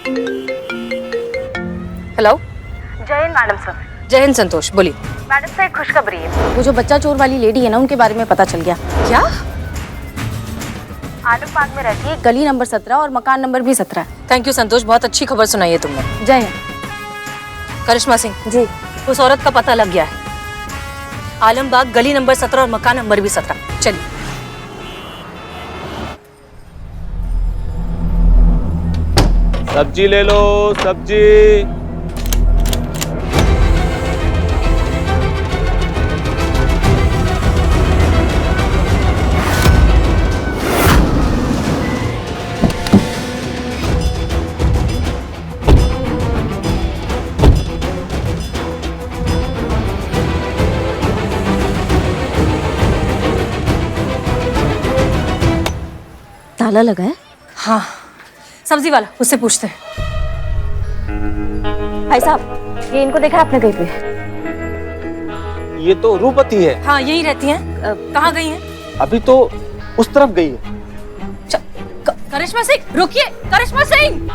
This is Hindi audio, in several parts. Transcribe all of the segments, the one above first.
हेलो। जय हिंद मैडम सर। जय हिंद संतोष, बोलिए। मैडम से एक खुशखबरी है। वो जो बच्चा चोर वाली लेडी है ना, उनके बारे में पता चल गया। क्या? आलम बाग में रहती है, गली नंबर 17 और मकान नंबर भी 17 है। थैंक यू संतोष, बहुत अच्छी खबर सुनाई है तुमने। जय हिंद। करिश्मा सिंह जी। उस औरत का पता लग गया है। आलमबाग गली नंबर 17 और मकान नंबर भी 17। चलिए। सब्जी ले लो, सब्जी। ताला लगा है? हाँ, सब्जी वाला, उससे पूछते हैं। भाई साहब, ये इनको देखा आपने कहीं पे? ये तो रूपती है। हाँ, यही रहती हैं। कहाँ गई हैं? अभी तो उस तरफ गई है। करिश्मा सिंह, रुकिए। करिश्मा सिंह!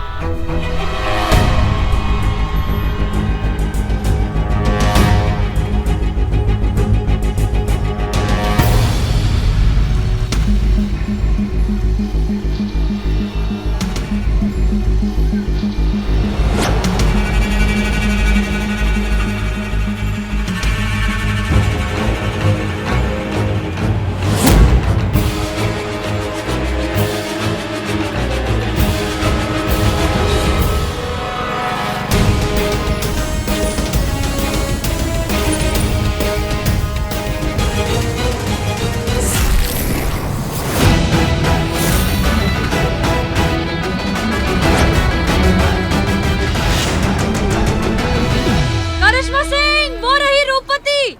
करिश्मा सिंह, वो रही रूपती।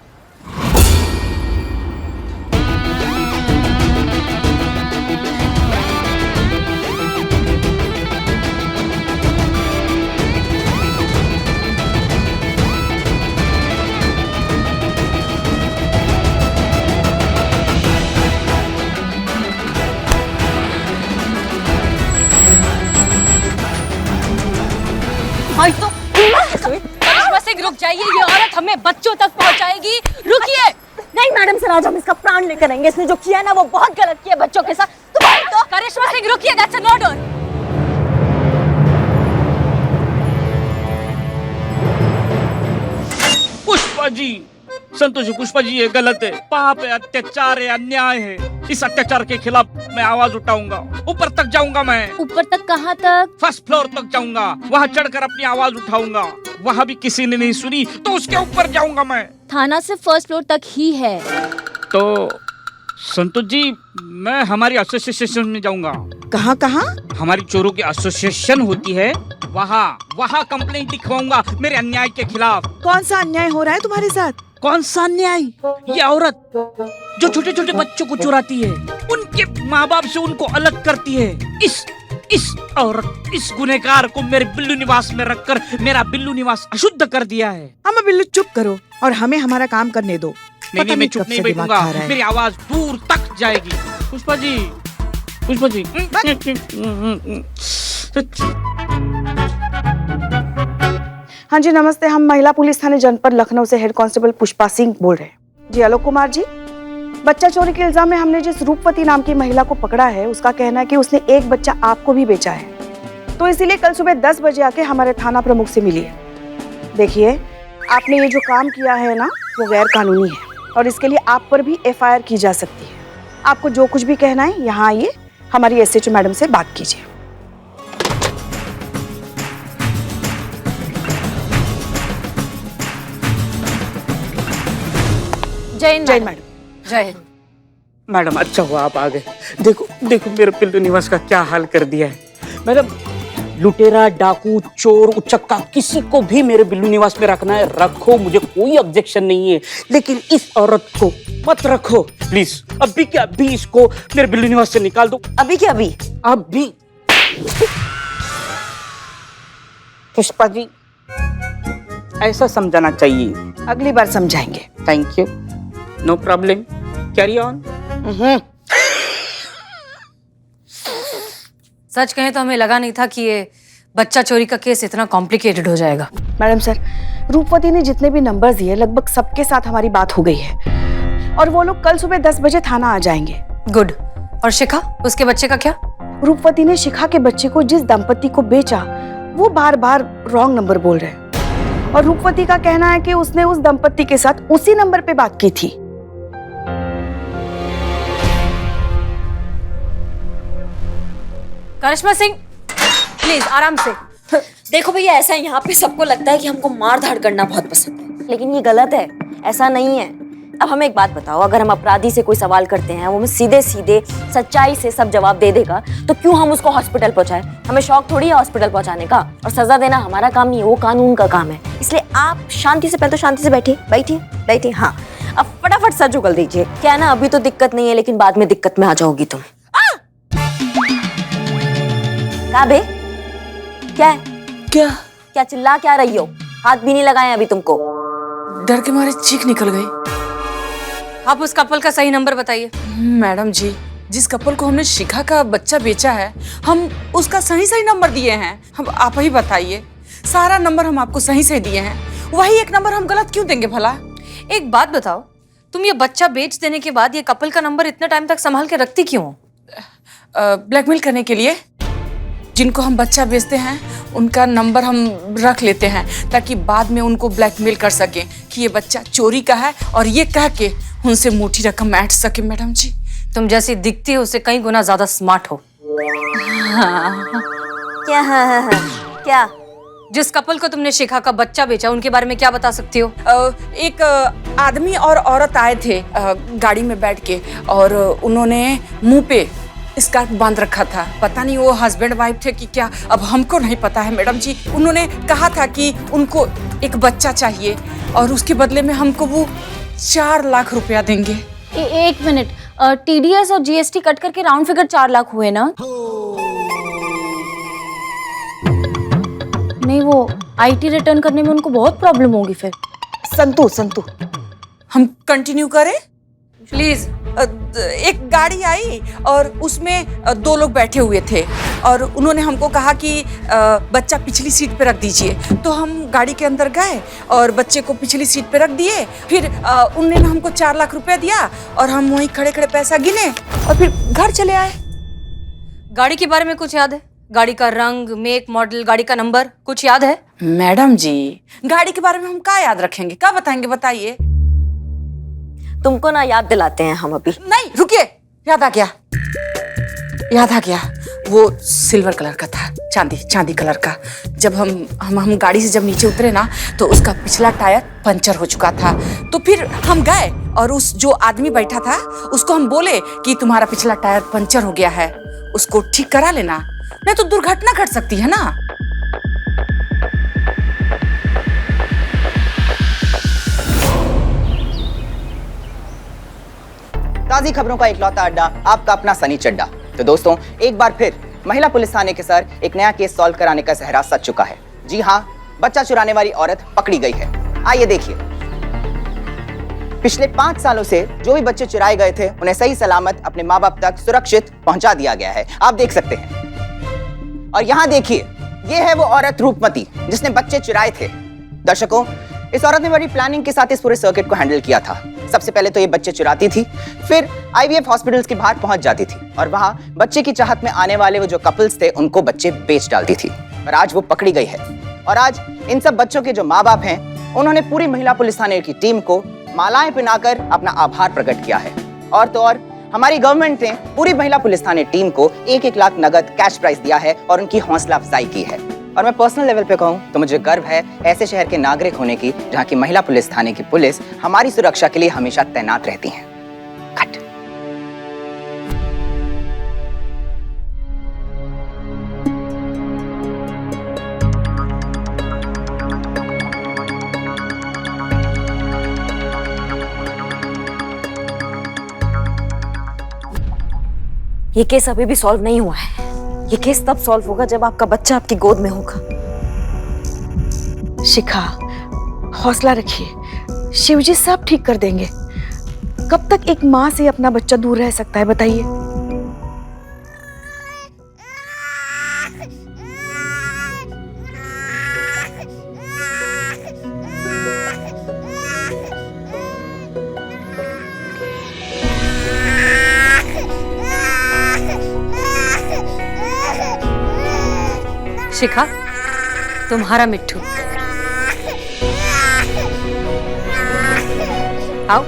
आई तो करिश्मा सिंह, रुक जाइए। ये औरत हमें बच्चों तक पहुंचाएगी। रुकिए। नहीं मैडम सर, आज हम इसका प्राण लेकर आएंगे। इसने जो किया ना, वो बहुत गलत किया बच्चों के साथ। तुम्हारी तो करिश्मा सिंह, रुकिए। That's an order. Pushpa ji, Santosh ji, Pushpa ji ये गलत है। पाप है, अत्याचार है, अन्याय है। इस अत्याचार के खिलाफ मैं आवाज उठाऊंगा। ऊपर तक जाऊंगा मैं। ऊपर तक? कहाँ तक? फर्स्ट फ्लोर तक जाऊंगा। वहाँ चढ़कर अपनी आवाज उठाऊंगा। वहाँ भी किसी ने नहीं सुनी तो उसके ऊपर जाऊंगा मैं। थाना से फर्स्ट फ्लोर तक ही है। तो संतोष जी, मैं हमारी एसोसिएशन में जाऊंगा। कहाँ कहाँ? हमारी चोरों की एसोसिएशन होती है, वहाँ कंप्लेंट लिखवाऊंगा मेरे अन्याय के खिलाफ। कौन सा अन्याय हो रहा है तुम्हारे साथ? कौन सा अन्याय? ये औरत जो छोटे छोटे बच्चों को चुराती है, उनके माँ बाप से उनको अलग करती है। इस औरत, इस गुनहगार को मेरे बिल्लू निवास में रखकर मेरा बिल्लू निवास अशुद्ध कर दिया है। अम्मा बिल्लू चुप करो और हमें हमारा काम करने दो। नहीं, मैं चुप नहीं बैठूंगा। मेरी आवाज दूर तक जाएगी। पुष्पा जी, पुष्पा जी। हाँ जी नमस्ते, हम महिला पुलिस थाने जनपद लखनऊ से हेड कांस्टेबल पुष्पा सिंह बोल रहे हैं। जी आलोक कुमार जी, बच्चा चोरी के इल्जाम में हमने जिस रूपवती नाम की महिला को पकड़ा है, उसका कहना है कि उसने एक बच्चा आपको भी बेचा है। तो इसीलिए कल सुबह 10 बजे आके हमारे थाना प्रमुख से मिली है। देखिए, आपने ये जो काम किया है ना, वो गैर कानूनी है और इसके लिए आप पर भी FIR की जा सकती है। आपको जो कुछ भी कहना है यहाँ आइए, हमारी SHO मैडम से बात कीजिए। जय हिंद मैडम। जय हिंद। मैडम, अच्छा हुआ आप आ गए। देखो देखो मेरे बिल्लू निवास का क्या हाल कर दिया है। मैडम, लुटेरा, डाकू, चोर, उचक्का, किसी को भी मेरे बिल्लू निवास में रखना है, रखो, मुझे कोई ऑब्जेक्शन नहीं है। लेकिन इस औरत को मत रखो प्लीज। अभी के अभी इसको मेरे बिल्लू निवास से निकाल दो। अभी के अभी? अभी। पुष्पा जी, ऐसा समझाना चाहिए। अगली बार समझाएंगे। Thank you, no problem, carry on. सच कहें तो हमें लगा नहीं था कि ये बच्चा चोरी का केस इतना कॉम्प्लिकेटेड हो जाएगा। मैडम सर, रूपवती ने जितने भी नंबर्स दिए लगभग सबके साथ हमारी बात हो गई है और वो लोग कल सुबह 10 बजे थाना आ जाएंगे। गुड। और शिखा, उसके बच्चे का क्या? रूपवती ने शिखा के बच्चे को जिस दंपति को बेचा वो बार बार रॉन्ग नंबर बोल रहे हैं और रूपवती का कहना है कि उसने उस दंपति के साथ उसी नंबर पे बात की थी। करिश्मा सिंह, प्लीज आराम से। देखो भैया, ऐसा यहाँ पे सबको लगता है कि हमको मार धाड़ करना बहुत पसंद है, लेकिन ये गलत है, ऐसा नहीं है। अब हमें एक बात बताओ, अगर हम अपराधी से कोई सवाल करते हैं, वो हमें सीधे सीधे सच्चाई से सब जवाब दे देगा, तो क्यों हम उसको हॉस्पिटल पहुंचाएं? हमें शौक थोड़ी है हॉस्पिटल पहुंचाने का, और सजा देना हमारा काम नहीं है, वो कानून का काम है। इसलिए आप शांति से, पहले तो शांति से बैठिए बैठिए बैठिए। हाँ, अब फटाफट सर उगल दीजिए। क्या है ना, अभी तो दिक्कत नहीं है, लेकिन बाद में दिक्कत में आ जाओगी तुम। क्या बे, क्या है? क्या चिल्ला क्या रही हो? हाथ भी नहीं लगाए अभी तुमको। डर के मारे चीख निकल गई। आप उस कपल का सही नंबर बताइए। मैडम जी, जिस कपल को हमने शिखा का बच्चा बेचा है, हम उसका सही नंबर दिए हैं। हम आप ही बताइए, सारा नंबर हम आपको सही से दिए हैं, वही एक नंबर हम गलत क्यों देंगे भला? एक बात बताओ, तुम ये बच्चा बेच देने के बाद ये कपल का नंबर इतना टाइम तक संभाल के रखती क्यों? ब्लैकमेल करने के लिए। जिनको हम बच्चा बेचते हैं उनका नंबर हम रख लेते हैं ताकि बाद में उनको ब्लैकमेल कर सकें कि ये बच्चा चोरी का है, और ये कह के उनसे मोटी रकम ऐंठ सके। मैडम जी, तुम जैसी दिखती हो उससे कई गुना ज्यादा स्मार्ट हो। क्या? हाँ, क्या? जिस कपल को तुमने शिखा का बच्चा बेचा, उनके बारे में क्या बता सकती हो? एक आदमी और औरत आए थे गाड़ी में बैठ के, और उन्होंने मुंह पे स्कार्फ बांध रखा था। पता नहीं वो हस्बैंड वाइफ थे कि क्या, अब हमको नहीं पता है मैडम जी। उन्होंने कहा था कि उनको एक बच्चा चाहिए और उसके बदले में हमको वो 4 लाख रुपया देंगे। एक मिनट, TDS और GST कट करके राउंड फिगर 4 लाख हुए ना? नहीं, वो IT रिटर्न करने में उनको बहुत प्रॉब्लम होगी फिर। संतु हम कंटिन्यू करें? प्लीज। एक गाड़ी आई और उसमें 2 लोग बैठे हुए थे और उन्होंने हमको कहा कि बच्चा पिछली सीट पे रख दीजिए। तो हम गाड़ी के अंदर गए और बच्चे को पिछली सीट पे रख दिए। फिर उन्होंने हमको 4 लाख रुपया दिया और हम वहीं खड़े खड़े पैसा गिने और फिर घर चले आए। गाड़ी के बारे में कुछ याद है? गाड़ी का रंग, मेक, मॉडल, गाड़ी का नंबर कुछ याद है? मैडम जी, गाड़ी के बारे में हम क्या याद रखेंगे, क्या बताएंगे बताइए? तुमको ना याद दिलाते हैं हम अभी। नहीं, रुकिए, याद आ गया। वो सिल्वर कलर का था, चांदी कलर का। जब हम गाड़ी से जब नीचे उतरे ना, तो उसका पिछला टायर पंचर हो चुका था। तो फिर हम गए और उस जो आदमी बैठा था उसको हम बोले कि तुम्हारा पिछला टायर पंचर हो गया है, उसको ठीक करा लेना, नहीं तो दुर्घटना घट सकती है ना। ताज़ी खबरों का इकलौता अड्डा, आपका अपना सनी चड्डा। तो दोस्तों, एक बार फिर महिला पुलिस थाने के सर एक नया केस सॉल्व कराने का सहरा सच चुका है। जी हाँ, बच्चा चुराने वाली औरत पकड़ी गई है। आइए देखिए। पिछले 5 सालों से जो भी बच्चे चुराए गए थे उन्हें सही सलामत अपने माँ बाप तक सुरक्षित पहुंचा दिया गया है। आप देख सकते हैं। और यहाँ देखिए, ये है वो औरत रूपमती जिसने बच्चे चुराए थे। दर्शकों, इस औरत ने बड़ी प्लानिंग के साथ इस पूरे सर्किट को हैंडल किया था। सबसे पहले तो ये बच्चे चुराती थी, फिर IVF हॉस्पिटल्स के बाहर पहुंच जाती थी और वहां बच्चे की चाहत में आने वाले वो जो कपल्स थे उनको बच्चे बेच डालती थी। और आज वो पकड़ी गई है और आज इन सब बच्चों के जो माँ बाप हैं उन्होंने पूरी महिला पुलिस थाने की टीम को मालाएं पहनाकर अपना आभार प्रकट किया है। और तो और हमारी गवर्नमेंट ने पूरी महिला पुलिस थाने टीम को 1-1 लाख नगद कैश प्राइज दिया है और उनकी हौसला अफजाई की है। और मैं पर्सनल लेवल पे कहूँ तो मुझे गर्व है ऐसे शहर के नागरिक होने की जहाँ की महिला पुलिस थाने की पुलिस हमारी सुरक्षा के लिए हमेशा तैनात रहती हैं। कट। ये केस अभी भी सॉल्व नहीं हुआ है। ये केस तब सॉल्व होगा जब आपका बच्चा आपकी गोद में होगा। शिखा, हौसला रखिए, शिवजी सब ठीक कर देंगे। कब तक एक माँ से अपना बच्चा दूर रह सकता है बताइए? शिखा, तुम्हारा मिट्ठू। आओ।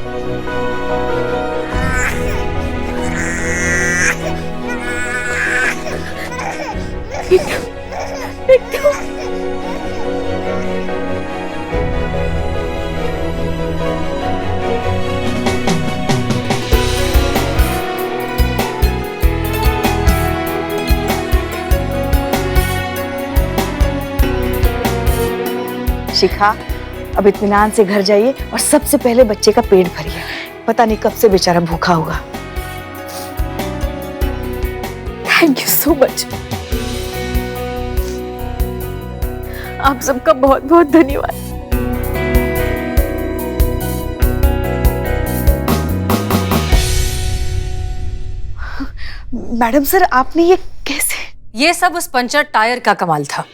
शिखा, अब इत्मीनान से घर जाइए और सबसे पहले बच्चे का पेट भरिए। पता नहीं कब से बेचारा भूखा होगा। Thank you so much. आप सबका बहुत बहुत धन्यवाद। मैडम सर, आपने ये कैसे? ये सब उस पंचर टायर का कमाल था।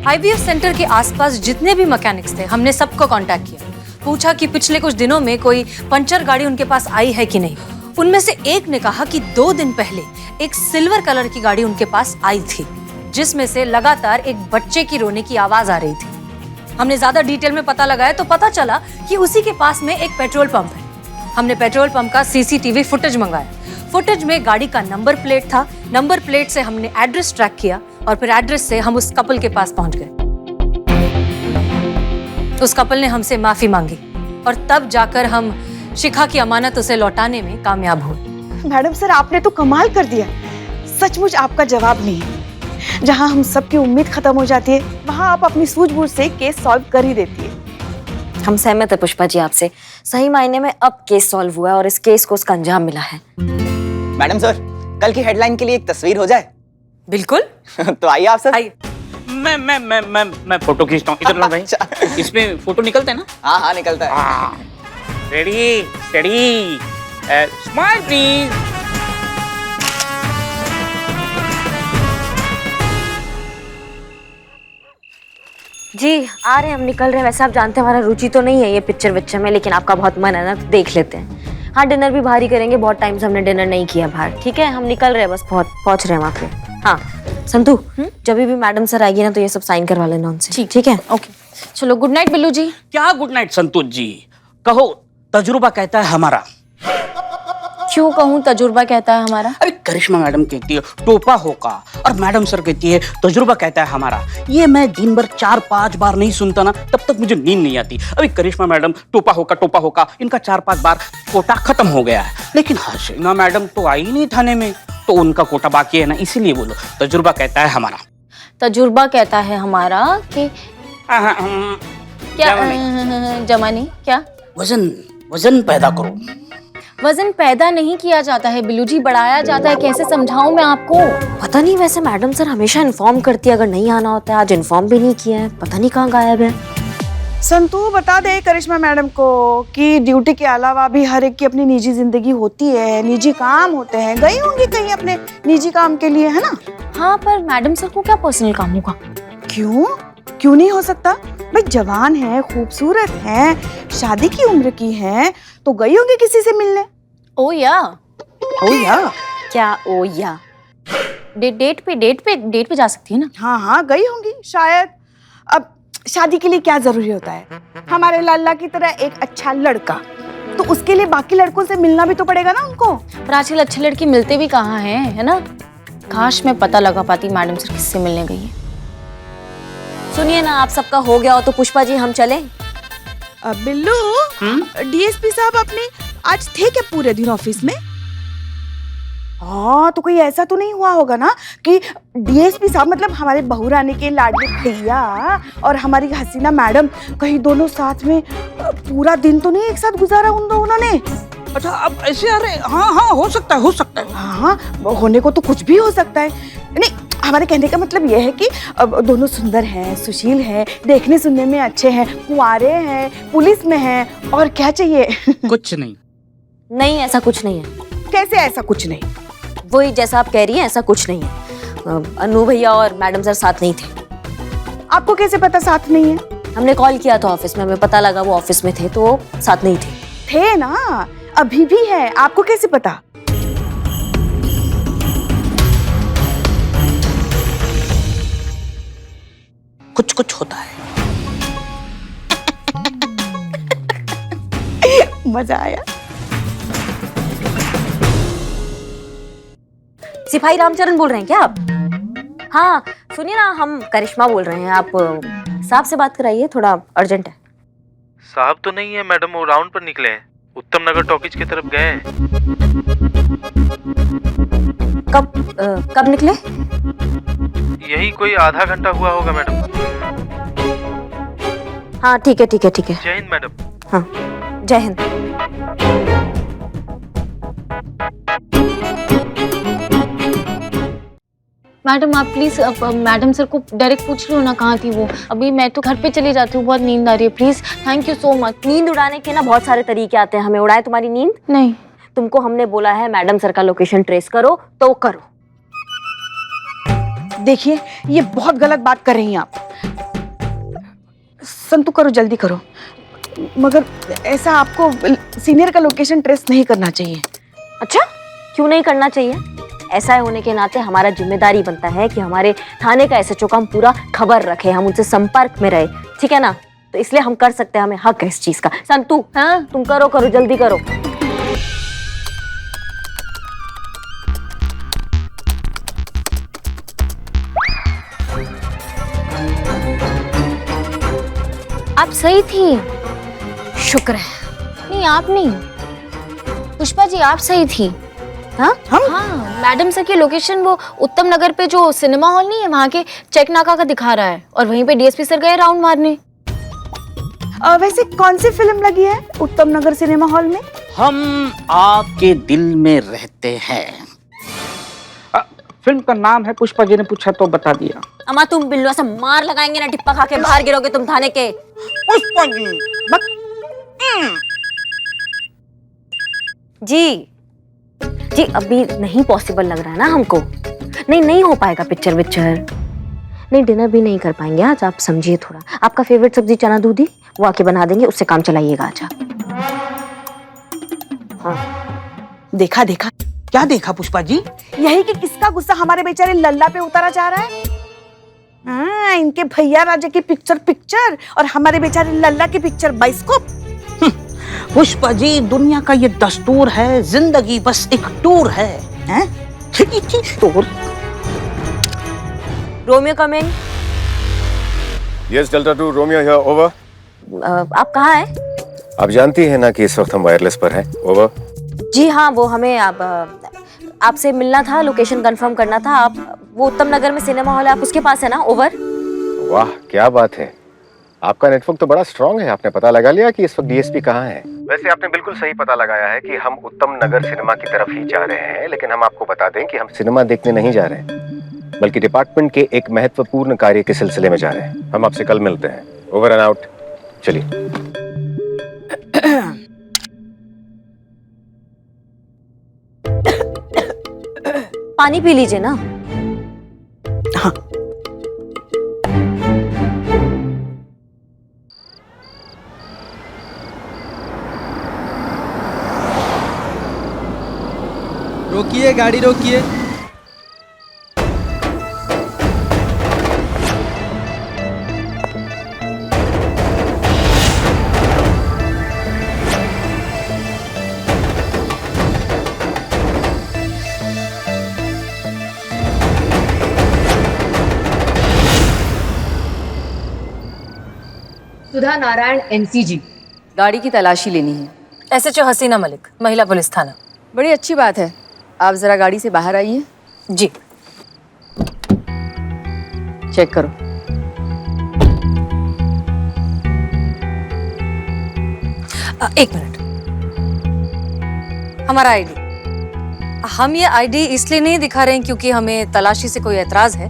IVF सेंटर के आसपास जितने भी मैकेनिक्स थे, हमने सबको कांटेक्ट किया, पूछा कि पिछले कुछ दिनों में कोई पंचर गाड़ी उनके पास आई है कि नहीं। उनमें से एक ने कहा कि 2 दिन पहले एक सिल्वर कलर की गाड़ी उनके पास आई थी, जिसमें से लगातार एक बच्चे की रोने की आवाज आ रही थी। हमने ज्यादा डिटेल में पता लगाया तो पता चला कि उसी के पास में एक पेट्रोल पंप है। हमने पेट्रोल पंप का CCTV फुटेज मंगाया। फुटेज में गाड़ी का नंबर प्लेट था। नंबर प्लेट से हमने एड्रेस ट्रैक किया और फिर एड्रेस से हम उस कपल के पास पहुंच गए। उस कपल ने हमसे माफी मांगी और तब जाकर हम शिखा की अमानत उसे लौटाने में कामयाब हुए। मैडम सर, आपने तो कमाल कर दिया। सचमुच आपका जवाब नहीं है। जहां हम सबकी उम्मीद खत्म हो जाती है, वहां आप अपनी सूझबूझ से केस सॉल्व कर ही देती है। हम सहमत है पुष्पा जी आपसे। सही मायने में अब केस सॉल्व हुआ है और इस केस को उसका अंजाम मिला है। मैडम सर, कल की हेडलाइन के लिए एक तस्वीर हो जाए? बिल्कुल। तो आइए आप सर। आइए। मैं फोटो खींचता हूँ। इधर लो भाई। इसमें फोटो निकलते हैं ना? हाँ हाँ, निकलता है। Ready study smile please. जी आ रहे हैं, हम निकल रहे हैं। वैसे आप जानते हैं हमारा रुचि तो नहीं है ये पिक्चर विक्चर में, लेकिन आपका बहुत मन है ना, तो देख लेते हैं। हाँ, डिनर भी बाहर ही करेंगे। बहुत टाइम से हमने डिनर नहीं किया बाहर। ठीक है, हम निकल रहे हैं, बस पहुंच रहे हैं वहाँ पे। हाँ संतू, जब भी मैडम सर आएगी ना तो ये सब साइन करवा लेना उनसे। ठीक है, ओके। चलो, गुड नाइट बिल्लू जी। क्या गुड नाइट संतोष जी? कहो, तजुर्बा कहता है हमारा। क्यों कहूँ तजुर्बा कहता है हमारा? अरे करिश्मा मैडम कहती है टोपा होगा और मैडम सर कहती है तजुर्बा कहता है हमारा। ये मैं दिन भर 4-5 बार नहीं सुनता ना, तब तक मुझे नींद नहीं आती। अभी करिश्मा मैडम टोपा होगा इनका 4-5 बार कोटा खत्म हो गया है, लेकिन हसीना मैडम तो आई नहीं थाने में, तो उनका कोटा बाकी है ना, इसीलिए बोलो तजुर्बा कहता है हमारा। तजुर्बा कहता है हमारा कि क्या? जमानी क्या? वजन पैदा करो। वजन पैदा नहीं किया जाता है बिल्लू जी, बढ़ाया जाता है। कैसे समझाऊं मैं आपको? पता नहीं, वैसे मैडम सर हमेशा इन्फॉर्म करती है अगर नहीं आना होता है। आज इन्फॉर्म भी नहीं किया है, पता नहीं कहाँ गायब है। संतू, बता दे करिश्मा मैडम को कि ड्यूटी के अलावा भी हर एक की अपनी निजी जिंदगी होती है, निजी काम होते हैं। गई होंगी कहीं अपने निजी काम के लिए, है ना? हाँ, पर मैडम सर को क्या पर्सनल काम होगा? क्यों नहीं हो सकता? भाई जवान है, खूबसूरत है, शादी की उम्र की है, तो गई होंगी किसी से मिलने। ओ या क्या ओ या? डेट पे जा सकती है ना? हाँ, गई होंगी शायद। अब शादी के लिए क्या जरूरी होता है? हमारे लाला की तरह एक अच्छा लड़का, तो उसके लिए बाकी लड़कों से मिलना भी तो पड़ेगा ना उनको। पर आजकल अच्छे लड़के मिलते भी कहाँ हैं, है ना? काश मैं पता लगा पाती मैडम सर किससे मिलने गई है। सुनिए ना, आप सबका हो गया हो तो पुष्पा जी हम चलें? बिल्लू, डीएसपी साहब अपने आज थे क्या पूरे दिन ऑफिस में? हाँ, तो कोई ऐसा तो नहीं हुआ होगा ना कि डीएसपी साहब मतलब हमारे बहू रानी के लाडले भैया और हमारी हसीना मैडम कहीं दोनों साथ में पूरा दिन तो नहीं एक साथ गुजारा उन दोनों ने? अच्छा, अब ऐसे आ रहे? हाँ, हो सकता है। हाँ, होने को तो कुछ भी हो सकता है। नहीं, हमारे कहने का मतलब यह है कि अब दोनों सुंदर हैं, सुशील हैं, देखने सुनने में अच्छे हैं, कुंवारे हैं, पुलिस में हैं, और क्या चाहिए? कुछ नहीं, ऐसा कुछ नहीं है। कैसे ऐसा कुछ नहीं? वही जैसा आप कह रही हैं, ऐसा कुछ नहीं है। अनु भैया और मैडम सर साथ नहीं थे। आपको कैसे पता साथ नहीं है? हमने कॉल किया था ऑफिस में, हमें पता लगा वो ऑफिस में थे, तो वो साथ नहीं थे ना, अभी भी है। आपको कैसे पता? कुछ कुछ होता है। मजा आया। सिपाही रामचरण बोल रहे हैं क्या आप? हाँ सुनिए ना, हम करिश्मा बोल रहे हैं। आप साहब से बात कराइए, थोड़ा अर्जेंट है। साहब तो नहीं है मैडम, वो राउंड पर निकले हैं, उत्तम नगर टॉकीज की तरफ गए हैं। कब निकले? यही कोई आधा घंटा हुआ होगा मैडम। हाँ ठीक है ठीक है ठीक है। जय हिंद मैडम। हाँ जय हिंद। मैडम आप प्लीज मैडम सर को डायरेक्ट पूछ लो ना कहाँ थी वो। अभी मैं तो घर पे चली जाती हूँ, बहुत नींद आ रही है। Please, thank you so much. नींद उड़ाने के ना बहुत सारे तरीके आते हैं, हमें उड़ाए तुम्हारी नींद? नहीं, तुमको हमने बोला है मैडम सर का लोकेशन ट्रेस करो तो करो। देखिए ये बहुत गलत बात कर रही हैं आप। संतु करो, जल्दी करो। मगर ऐसा आपको सीनियर का लोकेशन ट्रेस नहीं करना चाहिए। अच्छा क्यों नहीं करना चाहिए? ऐसा होने के नाते हमारा जिम्मेदारी बनता है कि हमारे थाने का एसएचओ का हम पूरा खबर रखें, हम उनसे संपर्क में रहे, ठीक है ना? तो इसलिए हम कर सकते हैं, हमें हक है इस चीज का। संतु हाँ तुम करो करो, जल्दी करो। आप सही थी। शुक्र है। नहीं आप नहीं, पुष्पा जी आप सही थी। हाँ हाँ, मैडम सर की लोकेशन वो उत्तम नगर पे जो सिनेमा हॉल नहीं है वहाँ के चेक नाका का दिखा रहा है, और वहीं पे डीएसपी सर गए राउंड मारने। वैसे कौन सी फिल्म लगी है उत्तम नगर सिनेमा हॉल में? हम आपके दिल में रहते हैं। फिल्म का नाम है, पुष्पा जी ने पूछा तो बता दिया। अम्मा तुम बिल्लू से मार लगाएंगे ना, टिप्पा खा के बाहर गिरोगे तुम थाने के। पुष्पा जी जी जी अभी नहीं पॉसिबल लग रहा है ना हमको। नहीं हो पाएगा पिक्चर नहीं, डिनर भी नहीं कर पाएंगे आज, आप समझिए थोड़ा। आपका फेवरेट सब्जी चना दूधी वो आके बना देंगे, उससे काम चलाइएगा आज आप। हाँ देखा देखा, क्या देखा पुष्पा जी? यही कि किसका गुस्सा हमारे बेचारे लल्ला पे उतारा जा रहा है। हाँ, इनके भैया राजा की पिक्चर और हमारे बेचारे लल्ला की पिक्चर बाइस्कोप। पुष्पा जी दुनिया का ये दस्तूर है, जिंदगी बस एक टूर है, हैं? Tour. Romeo coming. Yes delta 2 Romeo here, over. आप कहाँ हैं? आप जानती हैं ना कि इस वक्त हम वायरलेस पर हैं, ओवर। जी हाँ, वो हमें आपसे मिलना था, लोकेशन कंफर्म करना था। आप वो उत्तम नगर में सिनेमा हॉल है, आप उसके पास है ना, ओवर। वाह क्या बात है, आपका नेटवर्क तो बड़ा स्ट्रांग है। आपने पता लगा लिया कि इस वक्त डीएसपी कहाँ है? वैसे आपने बिल्कुल सही पता लगाया है कि हम उत्तम नगर सिनेमा की तरफ ही जा रहे हैं, लेकिन हम आपको बता दें कि हम सिनेमा देखने नहीं जा रहे हैं, बल्कि डिपार्टमेंट के एक महत्वपूर्ण कार्य के सिलसिले में जा रहे हैं। हम आपसे कल मिलते हैं, ओवर एंड आउट। चलिए। पानी पी लीजिए ना। हाँ रोकिए, गाड़ी रोकिए। सुधा नारायण एनसीजी, गाड़ी की तलाशी लेनी है। एसएचओ हसीना मलिक, महिला पुलिस थाना। बड़ी अच्छी बात है, आप जरा गाड़ी से बाहर आइए। जी। चेक करो। एक मिनट, हमारा आईडी। हम ये आईडी इसलिए नहीं दिखा रहे हैं क्योंकि हमें तलाशी से कोई एतराज है।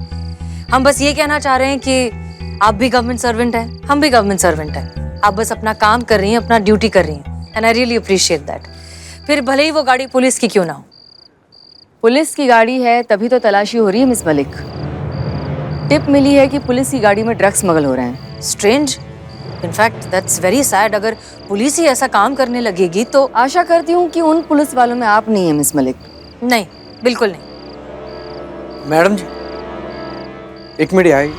हम बस ये कहना चाह रहे हैं कि आप भी गवर्नमेंट सर्वेंट हैं, हम भी गवर्नमेंट सर्वेंट हैं। आप बस अपना काम कर रही हैं, अपना ड्यूटी कर रही हैं, and I really appreciate that. फिर भले ही वो गाड़ी पुलिस की क्यों ना हो। पुलिस की गाड़ी है तभी तो तलाशी हो रही है मिस मलिक। टिप मिली है कि पुलिस की गाड़ी में ड्रग्स स्मगल हो रहे हैं। Strange, in fact that's very sad. अगर पुलिस ही ऐसा काम करने लगेगी तो आशा करती हूँ कि उन पुलिस वालों में आप नहीं है मिस मलिक। नहीं, बिल्कुल नहीं। मैडम जी एक मिनट आइए।